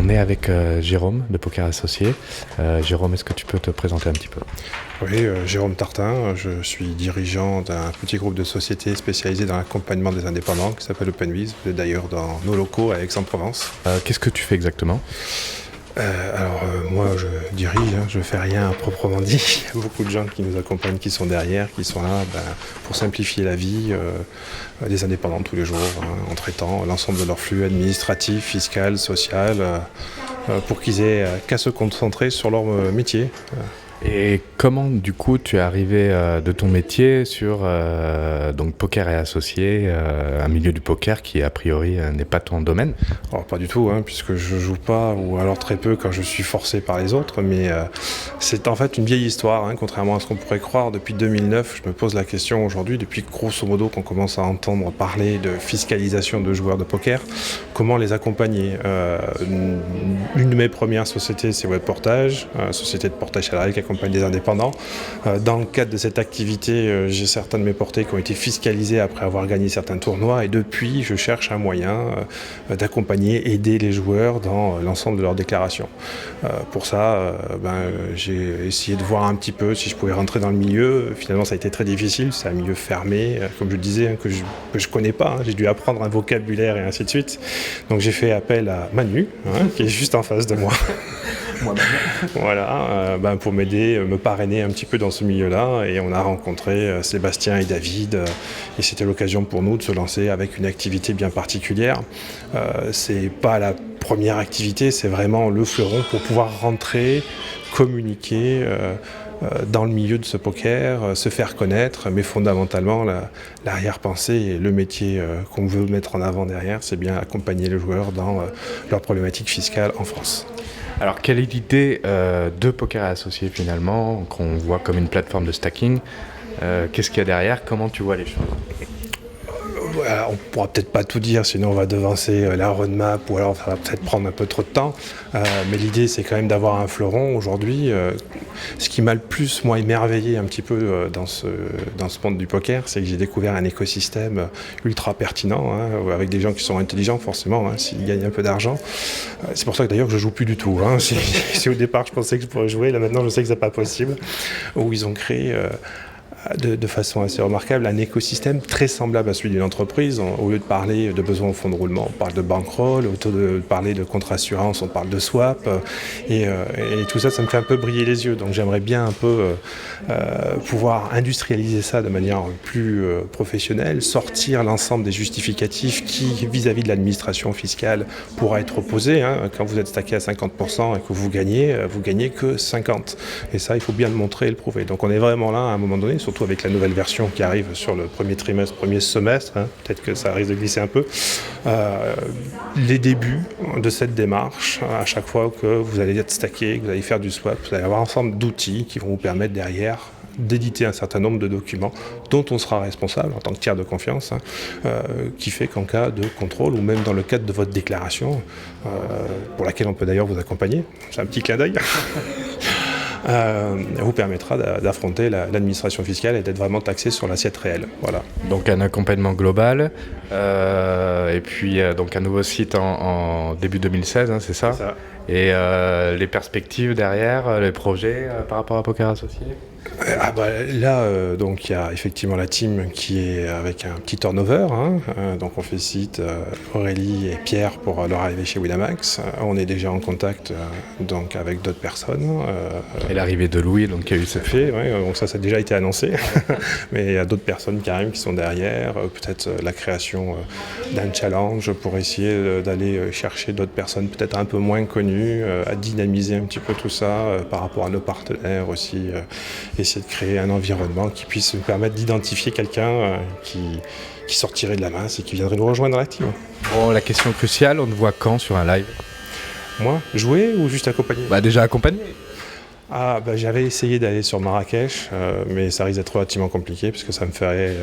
On est avec Jérôme de Poker Associé. Jérôme, est-ce que tu peux te présenter un petit peu? Oui, Jérôme Tartin, je suis dirigeant d'un petit groupe de sociétés spécialisées dans l'accompagnement des indépendants qui s'appelle OpenWiz. Vous êtes d'ailleurs dans nos locaux à Aix-en-Provence. Qu'est-ce que tu fais exactement? Moi je dirige, je fais rien à proprement dit. Il y a beaucoup de gens qui nous accompagnent, qui sont derrière, qui sont là pour simplifier la vie des indépendants tous les jours, en traitant l'ensemble de leurs flux administratifs, fiscal, social, pour qu'ils aient qu'à se concentrer sur leur métier. Et comment, du coup, tu es arrivé de ton métier sur donc Poker et Associés, un milieu du poker qui, a priori, n'est pas ton domaine? Alors, pas du tout, puisque je joue pas, ou alors très peu quand je suis forcé par les autres, mais c'est en fait une vieille histoire, contrairement à ce qu'on pourrait croire. Depuis 2009, je me pose la question aujourd'hui, depuis grosso modo qu'on commence à entendre parler de fiscalisation de joueurs de poker, comment les accompagner. Une de mes premières sociétés, c'est Webportage, société de portage salarial qui accompagne des indépendants. Dans le cadre de cette activité, j'ai certains de mes portés qui ont été fiscalisés après avoir gagné certains tournois, et depuis, je cherche un moyen d'accompagner, aider les joueurs dans l'ensemble de leurs déclarations. Pour ça, j'ai essayé de voir un petit peu si je pouvais rentrer dans le milieu. Finalement, ça a été très difficile, c'est un milieu fermé, comme je le disais, que je connais pas. J'ai dû apprendre un vocabulaire et ainsi de suite. Donc j'ai fait appel à Manu, qui est juste en face de moi. Voilà, pour m'aider, me parrainer un petit peu dans ce milieu-là, et on a rencontré Sébastien et David, et c'était l'occasion pour nous de se lancer avec une activité bien particulière. C'est pas la première activité, c'est vraiment le fleuron pour pouvoir rentrer, communiquer dans le milieu de ce poker, se faire connaître, mais fondamentalement l'arrière-pensée et le métier qu'on veut mettre en avant derrière, c'est bien accompagner les joueurs dans leurs problématiques fiscales en France. Alors, quelle est l'idée de Poker et Associés finalement, qu'on voit comme une plateforme de stacking? Qu'est-ce qu'il y a derrière? Comment tu vois les choses? On pourra peut-être pas tout dire, sinon on va devancer la roadmap, ou alors ça va peut-être prendre un peu trop de temps. Mais l'idée, c'est quand même d'avoir un fleuron aujourd'hui. Ce qui m'a le plus, moi, émerveillé un petit peu dans ce monde du poker, c'est que j'ai découvert un écosystème ultra pertinent, avec des gens qui sont intelligents, forcément, s'ils gagnent un peu d'argent. C'est pour ça que d'ailleurs que je joue plus du tout. Si au départ je pensais que je pourrais jouer, là maintenant je sais que c'est pas possible. Où ils ont créé de façon assez remarquable un écosystème très semblable à celui d'une entreprise. Au lieu de parler de besoins au fonds de roulement, on parle de bankroll. Au lieu de parler de contrat assurance, on parle de swap. Et tout ça, ça me fait un peu briller les yeux. Donc j'aimerais bien un peu pouvoir industrialiser ça de manière plus professionnelle, sortir l'ensemble des justificatifs qui, vis-à-vis de l'administration fiscale, pourra être opposé. Quand vous êtes stacké à 50% et que vous gagnez que 50%. Et ça, il faut bien le montrer et le prouver. Donc on est vraiment là à un moment donné, surtout avec la nouvelle version qui arrive sur le premier trimestre, premier semestre, peut-être que ça risque de glisser un peu, les débuts de cette démarche, à chaque fois que vous allez être stacké, que vous allez faire du swap, vous allez avoir un ensemble d'outils qui vont vous permettre derrière d'éditer un certain nombre de documents dont on sera responsable en tant que tiers de confiance, qui fait qu'en cas de contrôle, ou même dans le cadre de votre déclaration, pour laquelle on peut d'ailleurs vous accompagner, c'est un petit clin d'œil, vous permettra d'affronter l'administration fiscale et d'être vraiment taxé sur l'assiette réelle. Voilà. Donc un accompagnement global, et puis donc un nouveau site en début 2016, c'est ça? C'est ça. Et les perspectives derrière, les projets par rapport à Poker Associé? Là, donc il y a effectivement la team qui est avec un petit turnover. Donc on félicite Aurélie et Pierre pour leur arrivée chez Winamax. On est déjà en contact donc avec d'autres personnes. Et l'arrivée de Louis, donc qui a eu cette fait, donc ça a déjà été annoncé. Mais il y a d'autres personnes qui arrivent, qui sont derrière. Peut-être la création d'un challenge pour essayer d'aller chercher d'autres personnes peut-être un peu moins connues, à dynamiser un petit peu tout ça par rapport à nos partenaires aussi. Essayer de créer un environnement qui puisse nous permettre d'identifier quelqu'un qui sortirait de la masse et qui viendrait nous rejoindre dans la team. Bon, la question cruciale, on te voit quand sur un live? Moi, jouer ou juste accompagner? Déjà accompagné. J'avais essayé d'aller sur Marrakech, mais ça risque d'être relativement compliqué puisque ça me ferait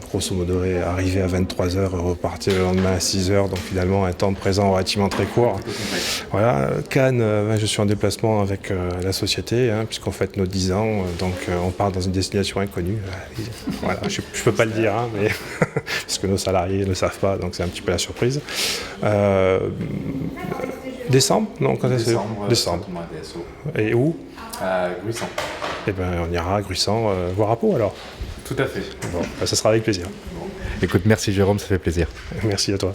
grosso modo arriver à 23 heures et repartir le lendemain à 6 heures, donc finalement un temps de présent relativement très court. Voilà, Cannes, je suis en déplacement avec la société puisqu'on fête nos 10 ans, donc on part dans une destination inconnue. Voilà, je ne peux pas le dire, mais parce que nos salariés ne le savent pas, donc c'est un petit peu la surprise. Décembre? Non, quand est-ce que Décembre. Et où? À Gruissant. Eh bien, on ira à Gruissant voir à Pau alors. Tout à fait. Bon, ça sera avec plaisir. Écoute, merci Jérôme, ça fait plaisir. Merci à toi.